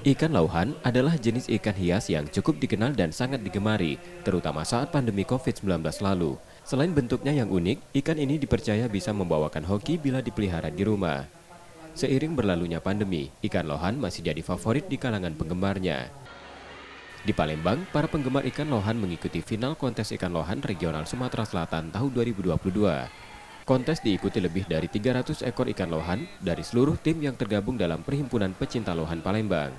Ikan lauhan adalah jenis ikan hias yang cukup dikenal dan sangat digemari, terutama saat pandemi COVID-19 lalu. Selain bentuknya yang unik, ikan ini dipercaya bisa membawakan hoki bila dipelihara di rumah. Seiring berlalunya pandemi, ikan lohan masih jadi favorit di kalangan penggemarnya. Di Palembang, para penggemar ikan lohan mengikuti final kontes ikan lohan regional Sumatera Selatan tahun 2022. Kontes diikuti lebih dari 300 ekor ikan lohan dari seluruh tim yang tergabung dalam Perhimpunan Pecinta Lohan Palembang.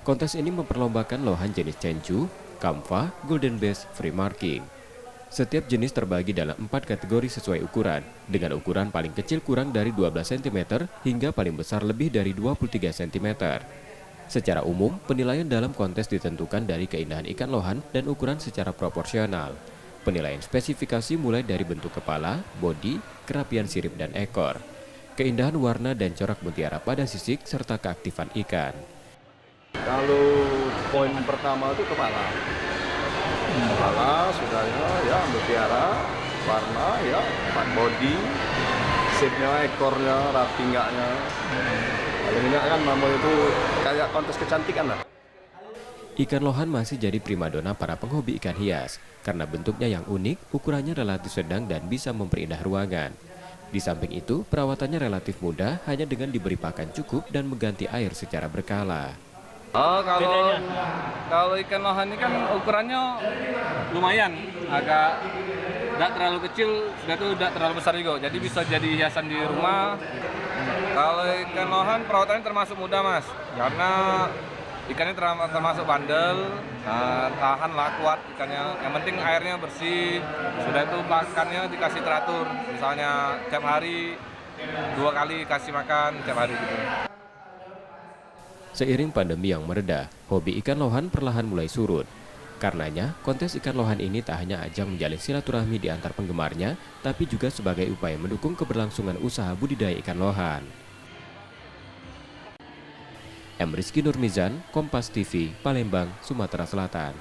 Kontes ini memperlombakan lohan jenis cencu, kamfa, golden bass, free marking. Setiap jenis terbagi dalam 4 kategori sesuai ukuran, dengan ukuran paling kecil kurang dari 12 cm hingga paling besar lebih dari 23 cm. Secara umum, penilaian dalam kontes ditentukan dari keindahan ikan lohan dan ukuran secara proporsional. Penilaian spesifikasi mulai dari bentuk kepala, bodi, kerapian sirip dan ekor, keindahan warna dan corak mutiara pada sisik, serta keaktifan ikan. Kalau poin pertama itu kepala. Kepala sudahnya ya mutiara, warna ya, body, shape-nya, ekornya, rapi enggaknya. Paling enggak kan namanya itu kayak kontes kecantikan lah. Ikan lohan masih jadi primadona para penghobi ikan hias karena bentuknya yang unik, ukurannya relatif sedang dan bisa memperindah ruangan. Di samping itu, perawatannya relatif mudah hanya dengan diberi pakan cukup dan mengganti air secara berkala. Oh, kalau ikan lohan ini kan ukurannya lumayan, agak tidak terlalu kecil, sudah tuh tidak terlalu besar juga, jadi bisa jadi hiasan di rumah. Kalau ikan lohan perawatannya termasuk mudah mas, karena ikannya termasuk bandel, tahan lah, kuat ikannya. Yang penting airnya bersih, sudah itu pakannya dikasih teratur, misalnya tiap hari 2 kali kasih makan tiap hari gitu. Seiring pandemi yang mereda, hobi ikan lohan perlahan mulai surut. Karenanya, kontes ikan lohan ini tak hanya ajang menjalin silaturahmi di antar penggemarnya, tapi juga sebagai upaya mendukung keberlangsungan usaha budidaya ikan lohan. M. Rizky Nurmizan, Kompas TV, Palembang, Sumatera Selatan.